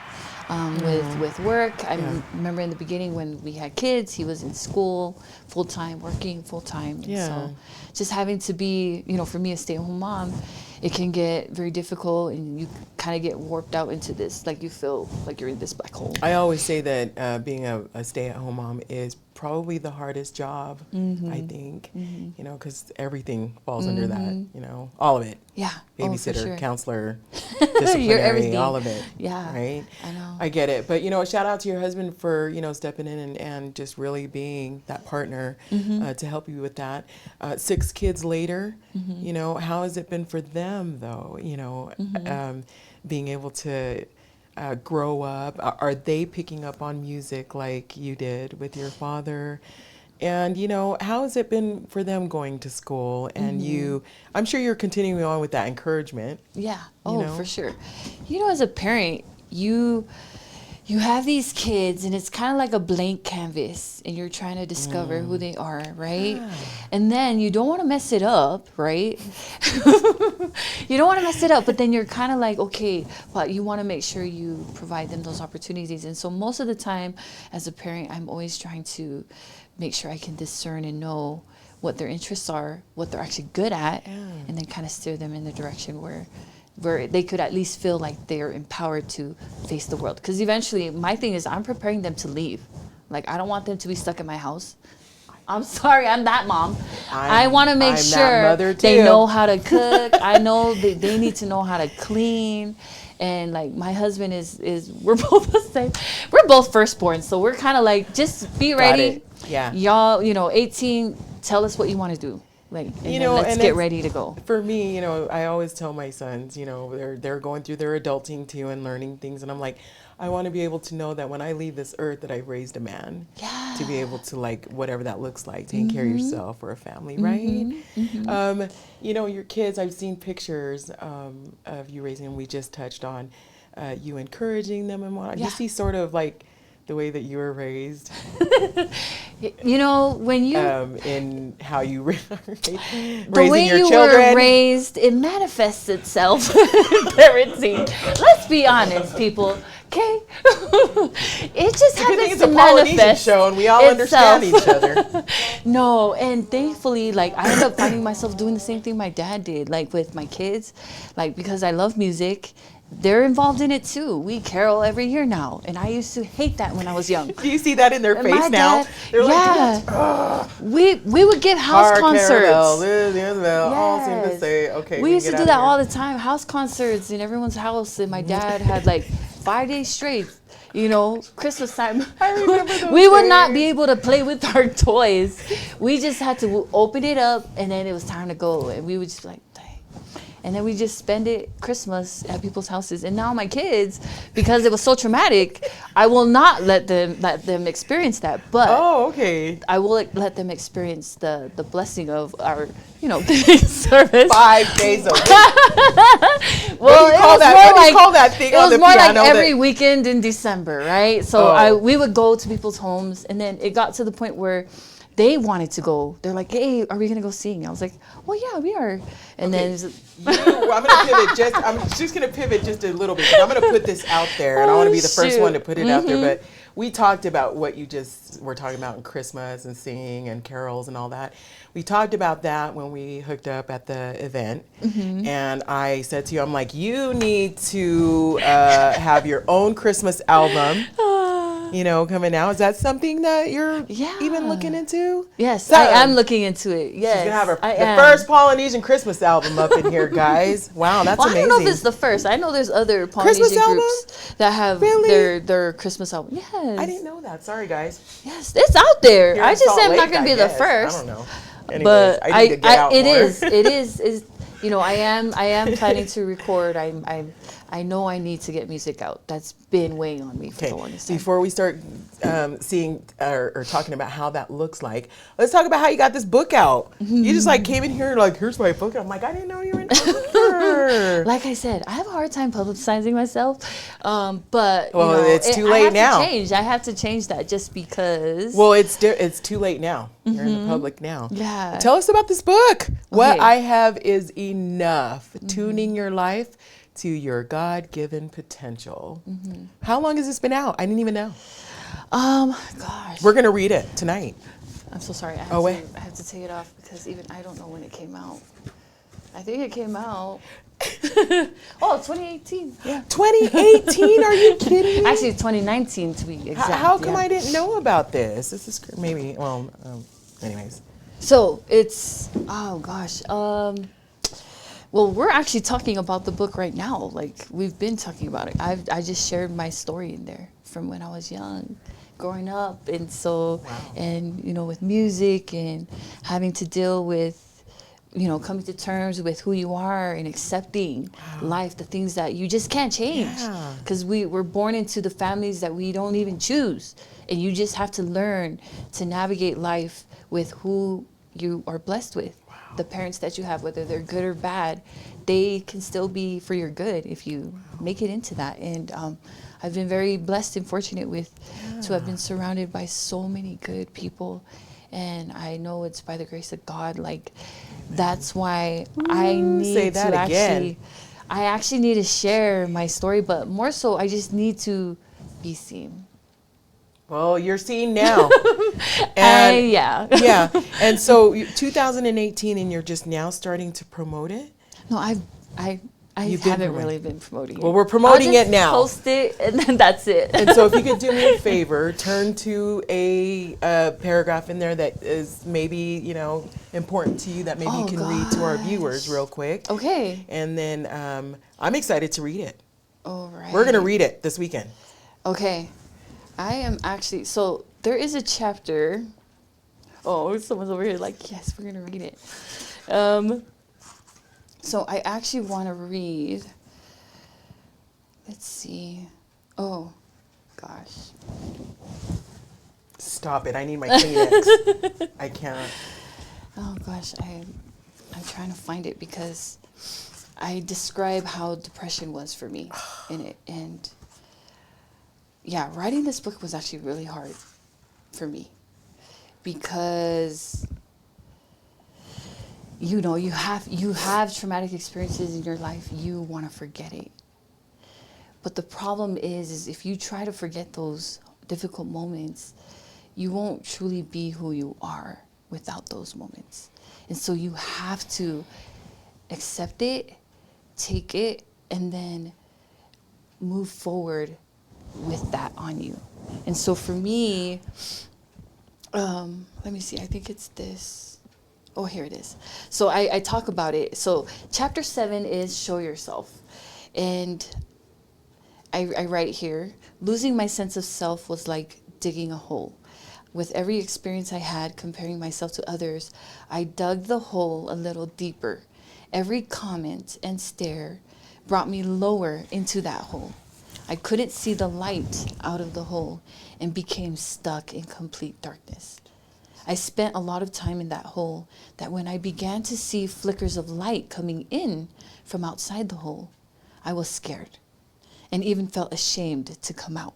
with work. I remember in the beginning when we had kids, he was in school full-time, working full-time. Yeah. So just having to be, for me, a stay-at-home mom, it can get very difficult, and you kind of get warped out into this, like you feel like you're in this black hole. I always say that being a stay-at-home mom is probably the hardest job, I think, because everything falls under that, all of it. Yeah. Babysitter, sure. counselor, disciplinary, all of it. Yeah. Right? I know. I get it. But, shout out to your husband for, stepping in and just really being that partner to help you with that. 6 kids later, how has it been for them, though? Being able to grow up. Are they picking up on music like you did with your father? And, how has it been for them going to school? And I'm sure you're continuing on with that encouragement. Yeah. Oh, for sure. As a parent, you have these kids, and it's kind of like a blank canvas, and you're trying to discover who they are, right? Yeah. And then you don't want to mess it up, right? You don't want to mess it up, but then you're kind of like, okay, but you want to make sure you provide them those opportunities. And so most of the time, as a parent, I'm always trying to make sure I can discern and know what their interests are, what they're actually good at, and then kind of steer them in the direction where they could at least feel like they're empowered to face the world. Because eventually, my thing is, I'm preparing them to leave. Like, I don't want them to be stuck in my house. I'm sorry, I'm that mom. I want to make sure they know how to cook. I know they need to know how to clean. And like, my husband is we're both the same. We're both firstborn, so we're kind of like, just be ready. Yeah. Y'all, 18, tell us what you want to do. Like, and let's get ready to go. For me, I always tell my sons, they're going through their adulting too and learning things. And I'm like, I want to be able to know that when I leave this earth that I've raised a man to be able to, like, whatever that looks like, taking care of yourself or a family, right? You know, your kids, I've seen pictures of you raising them. We just touched on you encouraging them and whatnot. You see sort of like the way that you were raised. You know, when you in how you raising the way your you children. were raised, it manifests itself in parenting. Let's be honest, people. Okay, it just happens It's to a Polynesian manifest show, and we all itself. understand each other. No, and thankfully, like, I ended up finding myself doing the same thing my dad did, like with my kids, like, because I love music. They're involved in it too. We carol every year now, and I used to hate that when I was young. Do you see that in their And face my now? dad- They're yeah. like, We would get house concerts. all seem to say, okay. We used to get do out that of all here. the time, house concerts in everyone's house, and my dad had like 5 days straight. You know, Christmas time. I remember those we would not days. be able to play with our toys. We just had to open it up, and then it was time to go, and we would just be like, dang. And then we just spend it Christmas at people's houses. And now my kids, because it was so traumatic, I will not let them experience that. But Oh, okay. I will let them experience the blessing of our, service. 5 days a week. Well, What do you call that? What do you call that thing it on was the more like piano every that- weekend in December, right? So Oh. we would go to people's homes, and then it got to the point where they wanted to go. They're like, "Hey, are we gonna go sing?" I was like, "Well, yeah, we are." And then I'm just gonna pivot just a little bit. 'Cause I'm gonna put this out there, and I want to be the first shoot. one to put it out there. But we talked about what you just were talking about in Christmas and singing and carols and all that. We talked about that when we hooked up at the event, and I said to you, I'm like, you need to have your own Christmas album. Coming out. Is that something that you're even looking into? yes, So- I am looking into it. Yes, She's gonna have I the am. first Polynesian Christmas album up in here, guys. Wow, that's Well, I amazing. don't know if it's the first. I know there's other Polynesian Christmas album? groups that have Really? their Christmas album. Yes, I didn't know that. Sorry, guys. Yes, it's out there. Here I in just Salt say I'm not Lake, going to I be the guess. first. I don't know. Anyways, But I need to get out it more. is. I am planning to record. I know I need to get music out. That's been weighing on me for the longest time. Before we start seeing or talking about how that looks like, let's talk about how you got this book out. You just like came in here like, here's my book. I'm like, I didn't know you were an author. Like I said, I have a hard time publicizing myself, but Well, it's too late now. I have to change that just because. Well, it's too late now. You're in the public now. Yeah. Tell us about this book. What Okay. I Have Is Enough. Tuning your life to your God-given potential. How long has this been out? I didn't even know. Gosh, We're gonna read it tonight. I'm so sorry. wait. I have to take it off because even I don't know when it came out. I think it came out. 2018. Yeah. 2018? Are you kidding me? Actually, 2019 to be exact. How come yeah. I didn't know about this? This is maybe. Well, anyways. So it's gosh. Well, we're actually talking about the book right now. Like we've been talking about it. I just shared my story in there from when I was young, growing up, and so and with music and having to deal with coming to terms with who you are and accepting life, the things that you just can't change. Because we're born into the families that we don't even choose. And you just have to learn to navigate life with who you are blessed with. The parents that you have, whether they're good or bad, they can still be for your good if you make it into that. And I've been very blessed and fortunate to have been surrounded by so many good people. And I know it's by the grace of God. Like, that's why I need say that to again. I actually need to share my story, but more so, I just need to be seen. Well, you're seeing now. And Yeah. yeah. And so 2018, and you're just now starting to promote it? No, I You've been haven't promoting. really been promoting it. Well, we're promoting I'll just it now. Post it, and then that's it. And so if you could do me a favor, turn to a paragraph in there that is maybe, important to you that maybe you can read to our viewers real quick. Okay. And then I'm excited to read it. All right. We're going to read it this weekend. Okay. I am actually, so there is a chapter. Oh, someone's over here like, yes, we're going to read it. So I actually want to read, let's see. Oh, gosh. Stop it. I need my Kleenex. I can't. Oh gosh, I'm trying to find it because I describe how depression was for me in it. And yeah, writing this book was actually really hard for me because you know, you have traumatic experiences in your life, you want to forget it. But the problem is if you try to forget those difficult moments, you won't truly be who you are without those moments. And so you have to accept it, take it, and then move forward with that on you. And so for me, let me see, I think it's this. Oh, here it is. So I talk about it. So chapter 7 is show yourself. And I write here, losing my sense of self was like digging a hole. With every experience I had comparing myself to others, I dug the hole a little deeper. Every comment and stare brought me lower into that hole. I couldn't see the light out of the hole and became stuck in complete darkness. I spent a lot of time in that hole that when I began to see flickers of light coming in from outside the hole, I was scared and even felt ashamed to come out.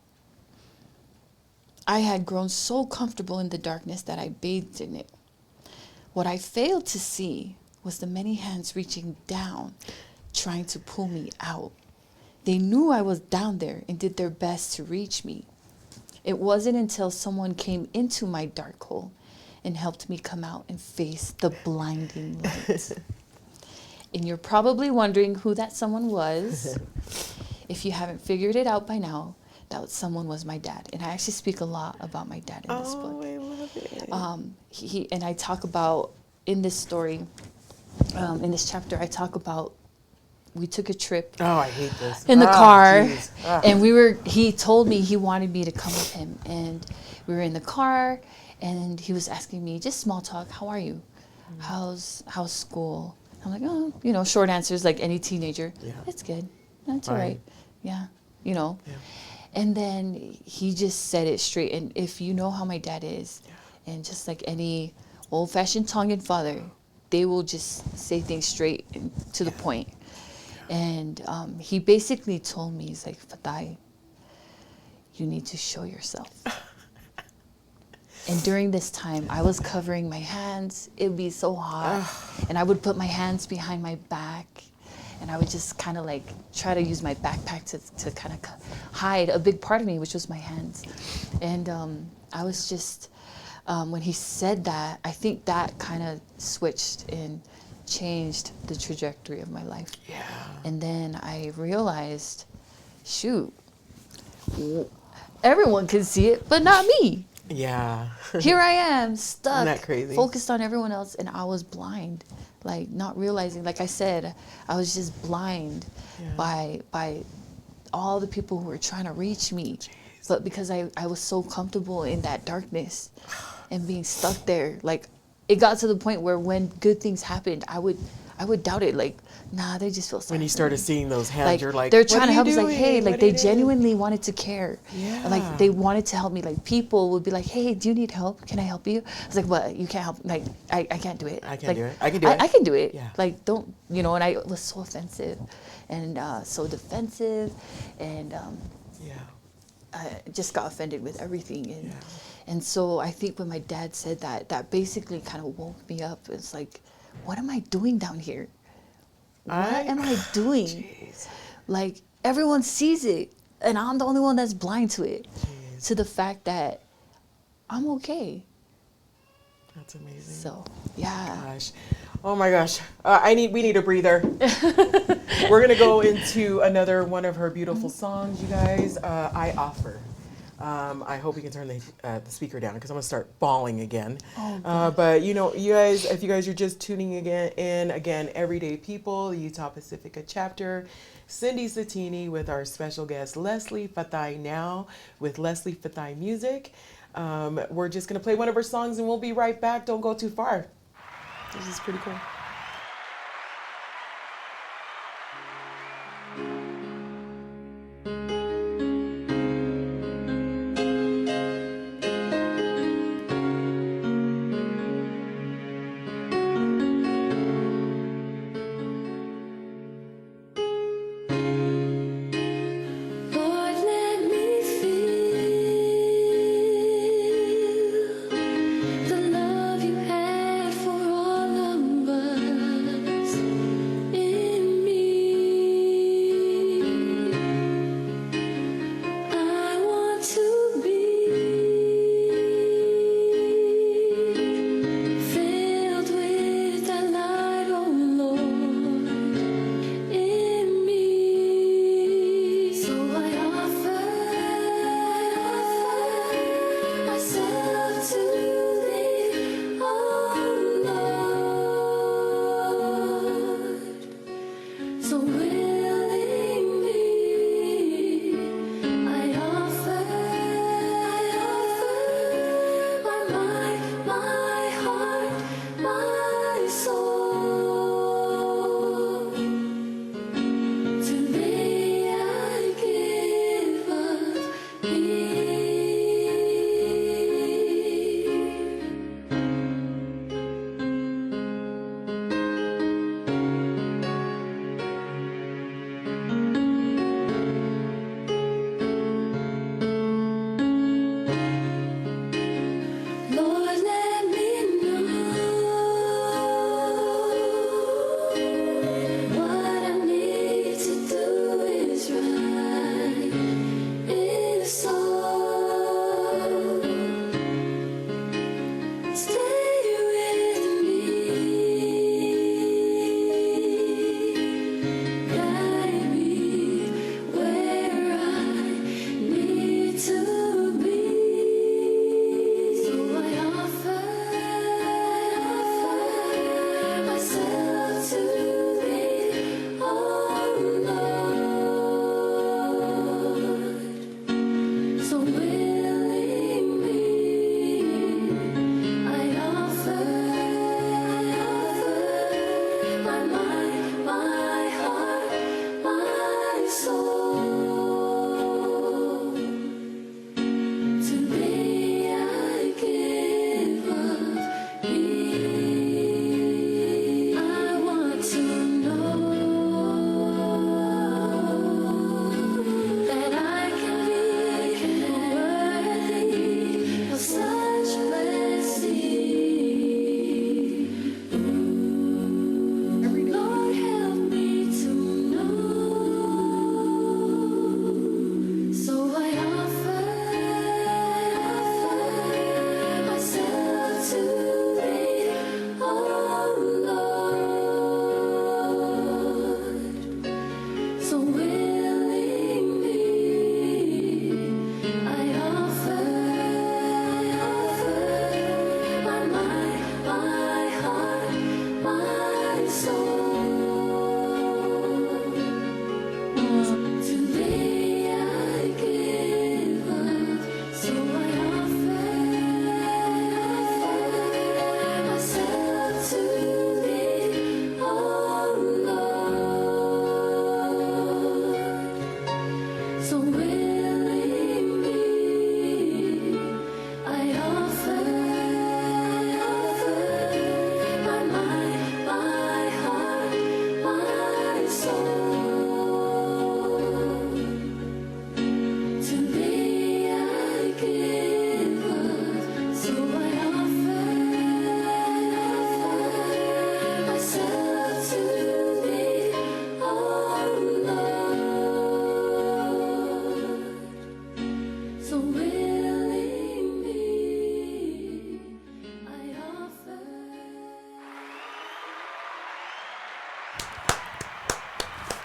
I had grown so comfortable in the darkness that I bathed in it. What I failed to see was the many hands reaching down, trying to pull me out. They knew I was down there and did their best to reach me. It wasn't until someone came into my dark hole and helped me come out and face the blinding light. And you're probably wondering who that someone was. If you haven't figured it out by now, that someone was my dad. And I actually speak a lot about my dad in this book. Oh, I love it. He and I talk about in this story, in this chapter, I talk about we took a trip Oh, I hate this. in the car, geez. Ah. and he told me he wanted me to come with him, and we were in the car, and he was asking me just small talk. How are you? How's school? I'm like, oh, you know, short answers like any teenager. Yeah. It's good. That's all Fine. right. Yeah, you know. Yeah. And then he just said it straight. And if you know how my dad is, and just like any old-fashioned Tongan father, they will just say things straight and to the point. And he basically told me, he's like, Fatai, you need to show yourself. And during this time, I was covering my hands. It would be so hot. And I would put my hands behind my back. And I would just kind of like try to use my backpack to kind of hide a big part of me, which was my hands. And I was just, when he said that, I think that kind of switched and changed the trajectory of my life. Yeah. And then I realized, shoot, everyone can see it, but not me. Yeah. Here I am, stuck, Isn't that crazy? focused on everyone else, and I was blind, like not realizing. Like I said, I was just blind by all the people who were trying to reach me. Jeez. But because I was so comfortable in that darkness and being stuck there, like it got to the point where when good things happened, I would doubt it. Like, nah, they just feel sorry. When you for started me. seeing those hands, Like, you're like, they're what trying are to you help us. Like, doing? hey, like What they it is? genuinely wanted to care. Yeah. Like they wanted to help me. Like people would be like, hey, do you need help? Can I help you? I was like, what? You can't help. Like I can't do it. I can't Like, do it. I can do it. I can do it. Yeah. Like don't, you know. And I was so offensive, and so defensive, and Yeah. I just got offended with everything. And so I think when my dad said that, that basically kind of woke me up. It's like, what am I doing down here? What am I doing? Jeez. Like everyone sees it, and I'm the only one that's blind to it. Jeez. To the fact that I'm okay. That's amazing. So yeah. Gosh. Oh my gosh. We need a breather. We're gonna go into another one of her beautiful songs, you guys. I Offer. I hope we can turn the speaker down because I'm gonna start bawling again. But you know, you guys, if you guys are just tuning in again, Everyday People, the Utah Pacifica chapter, Cindy Sattini with our special guest Leslie Fatai now with Leslie Fatai Music. We're just gonna play one of her songs and we'll be right back. Don't go too far. This is pretty cool.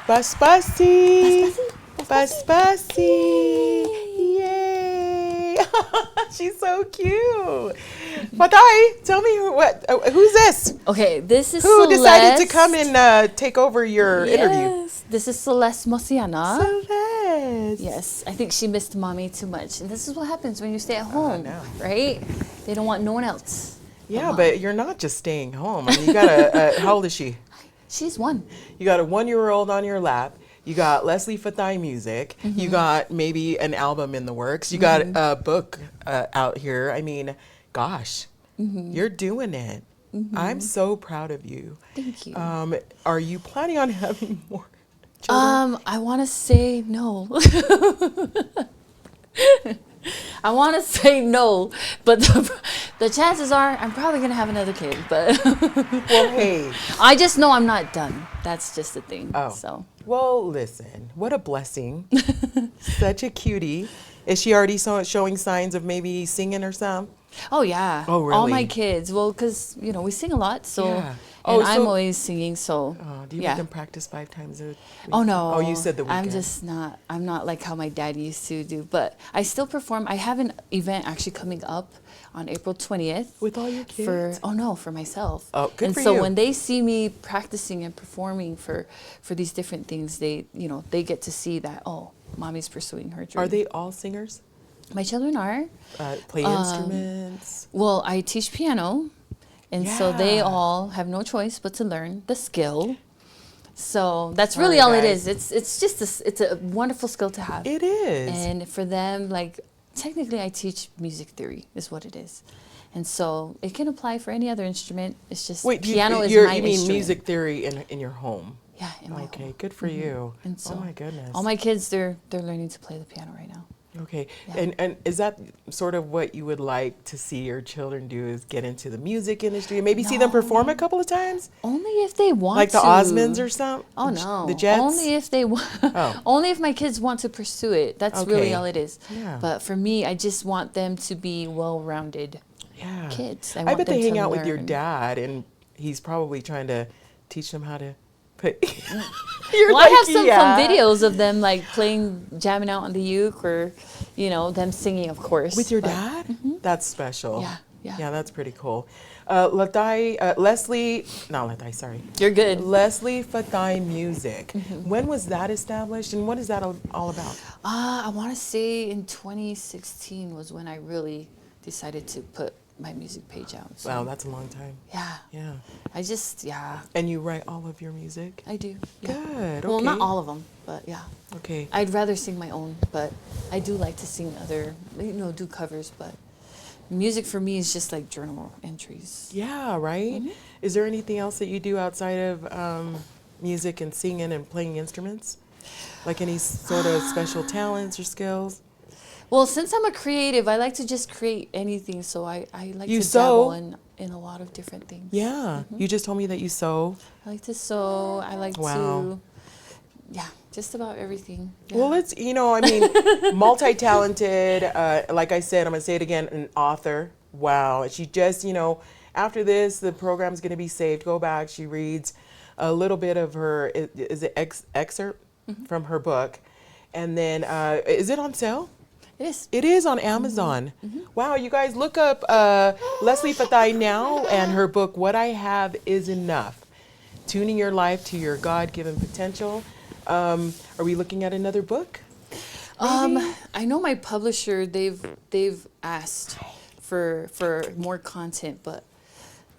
Bus Bussy. Bus Bussy. Yay. She's so cute. Fatai, tell me who's this? Okay, this is Who Celeste. decided to come and take over your interview? Yes, this is Celeste Mosiana. Celeste. Yes, I think she missed mommy too much. And this is what happens when you stay at home, know. right? They don't want no one else. Yeah, but you're not just staying home. I mean, you got a, how old is she? She's one. You got a 1-year-old on your lap. You got Leslie Fatai music. You got maybe an album in the works. You got a book out here. I mean, gosh, you're doing it. I'm so proud of you. Thank you. Are you planning on having more children? I want to say no. I want to say no, but the chances are I'm probably going to have another kid. But Well, hey. I just know I'm not done. That's just the thing. Oh. So. Well, listen, what a blessing. Such a cutie. Is she already showing signs of maybe singing or something? Oh, yeah. Oh, All really? my kids. Well, because, we sing a lot. So, Yeah. and Oh, I'm so- always singing. So, Do you yeah. make them practice 5 times a week? Oh, no. Oh, you said the weekend. I'm not like how my dad used to do. But I still perform. I have an event actually coming up on April 20th. With all your kids? For myself. Oh, good and for so you. when they see me practicing and performing for these different things, they get to see that, oh, mommy's pursuing her dream. Are they all singers? My children are. Play instruments? Well, I teach piano, and so they Yeah. all have no choice but to learn the skill. So that's Sorry, really all it guys. is. It's just it's a wonderful skill to have. It is. And for them, like technically, I teach music theory is what it is, and so it can apply for any other instrument. It's just Wait, piano is you my mean instrument. music theory in your home? Yeah. In my Okay, home. good for you. And so Oh my goodness. all my kids, they're learning to play the piano right now. Okay, Yeah. and is that sort of what you would like to see your children do? Is get into the music industry and maybe see them perform a couple of times, Only if they want like to. the Osmonds or something? Oh no! the Jets. Only if they want. Oh. Only if my kids want to pursue it. That's really Okay. all it is. Yeah. But for me, I just want them to be well-rounded Yeah. kids. I I want bet they them hang to out with your learn. dad, and he's probably trying to teach them how to put. You're Well, I have like, some yeah. fun videos of them like playing, jamming out on the uke, or them singing, of course. With your but- dad? That's special. Yeah, yeah. Yeah, that's pretty cool. Leslie, not Latai, sorry. You're good. Leslie Fatai Music. Mm-hmm. When was that established, and what is that all about? I want to say in 2016 was when I really decided to put my music page out. So, Wow, that's a long time. yeah. Yeah. I just, yeah, And you write all of your music? I do. Yeah. Good. Well, not okay. all of them, but yeah. Okay. I'd rather sing my own, but I do like to sing other, do covers, but music for me is just like journal entries. Yeah, right? Mm-hmm. Is there anything else that you do outside of music and singing and playing instruments? Like any sort of special talents or skills? Well, since I'm a creative, I like to just create anything, so I like You to sew? dabble in a lot of different things. Yeah. You just told me that you sew. I like to sew, I like Wow. to, yeah, just about everything. Yeah. Well, it's, I mean, multi-talented, like I said, I'm going to say it again, an author. Wow. She just, after this, the program's going to be saved. Go back. She reads a little bit of her, is it excerpt from her book. And then, is it on sale? It is. It is on Amazon. Wow, you guys look up Leslie Fatai now and her book, What I Have Is Enough. Tuning Your Life to Your God-Given Potential. Are we looking at another book? I know my publisher, they've asked for more content, but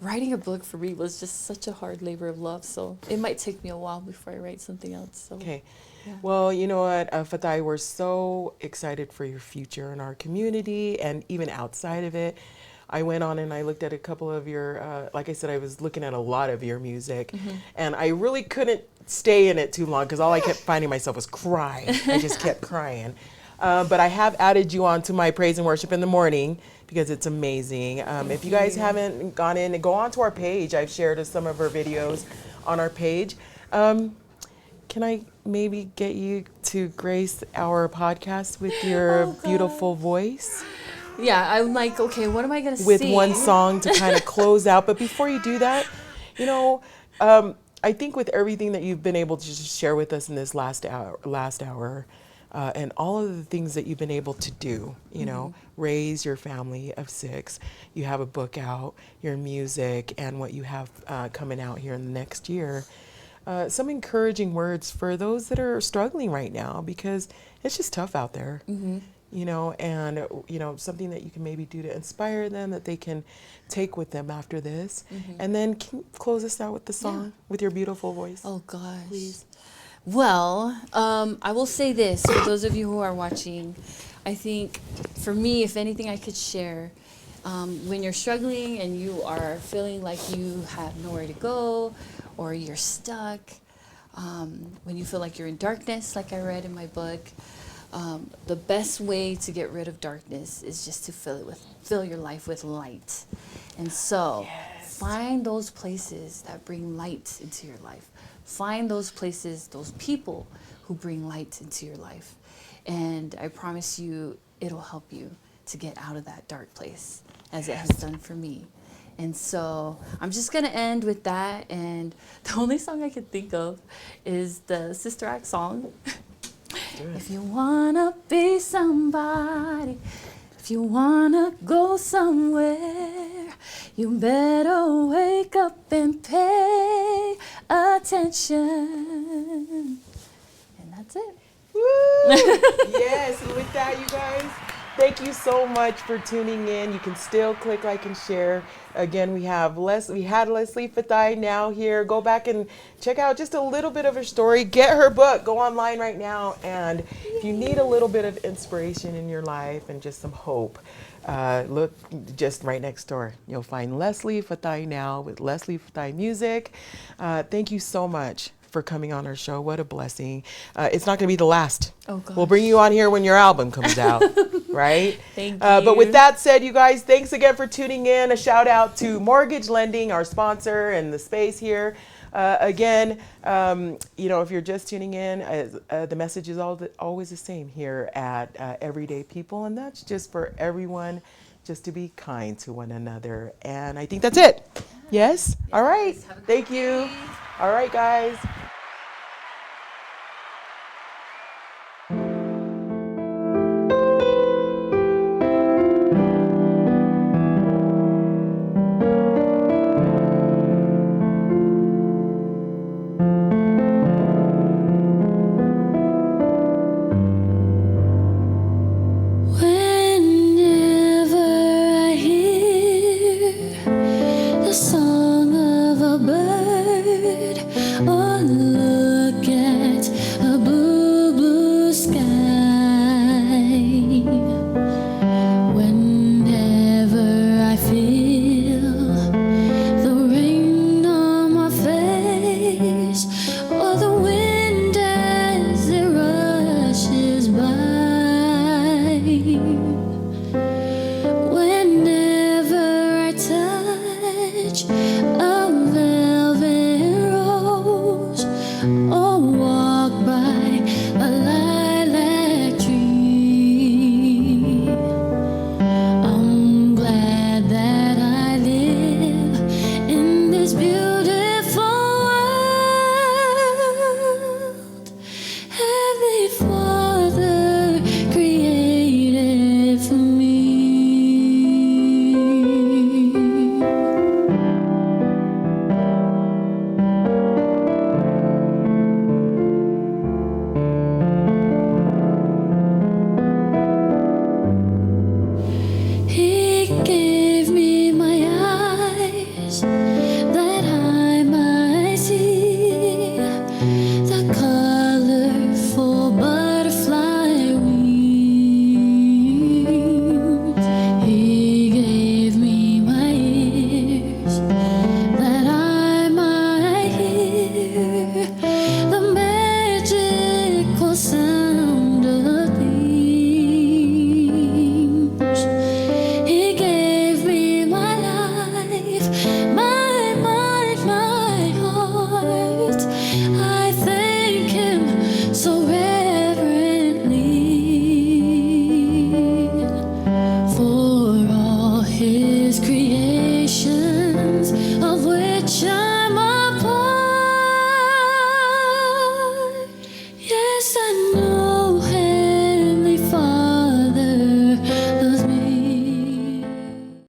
writing a book for me was just such a hard labor of love, so it might take me a while before I write something else. So. Okay. Yeah. Well, you know what, Fatai, we're so excited for your future in our community and even outside of it. I went on and I looked at a couple of your, like I said, I was looking at a lot of your music, and I really couldn't stay in it too long because all I kept finding myself was crying. I just kept crying. But I have added you on to my praise and worship in the morning because it's amazing. If you guys haven't gone in, go on to our page. I've shared some of her videos on our page. Can I maybe get you to grace our podcast with your beautiful voice? Yeah, I'm like, okay, what am I gonna With sing? one song to kind of close out. But before you do that, I think with everything that you've been able to just share with us in this last hour, and all of the things that you've been able to do, you know, raise your family of 6. You have a book out, your music, and what you have coming out here in the next year. Some encouraging words for those that are struggling right now, because it's just tough out there. You know, and, you know, something that you can maybe do to inspire them that they can take with them after this. And then can you close us out with the song with your beautiful voice? Oh, gosh. Please. Well, I will say this for those of you who are watching. I think for me, if anything I could share, when you're struggling and you are feeling like you have nowhere to go or you're stuck, when you feel like you're in darkness, like I read in my book, the best way to get rid of darkness is just to fill your life with light. And so find those places that bring light into your life. Find those places, those people who bring light into your life. And I promise you, it'll help you to get out of that dark place, as it has done for me. And so I'm just going to end with that. And the only song I can think of is the Sister Act song. If you wanna be somebody, if you wanna go somewhere, you better wake up and pay attention. And that's it. Woo! Yes, and with that, you guys, thank you so much for tuning in. You can still click like and share. Again, we had Leslie Fatai now here. Go back and check out just a little bit of her story. Get her book. Go online right now. And if you need a little bit of inspiration in your life and just some hope, look just right next door. You'll find Leslie Fatai now with Leslie Fatai Music. Thank you so much for coming on our show. What a blessing. It's not going to be the last. Oh, gosh. We'll bring you on here when your album comes out, right? Thank you. But with that said, you guys, thanks again for tuning in. A shout out to Mortgage Lending, our sponsor and the space here. Again, you know, if you're just tuning in, the message is always the same here at Everyday People, and that's just for everyone just to be kind to one another. And I think that's it. Yes? All right. Thank you. All right, guys. Whenever I hear the song of a bird or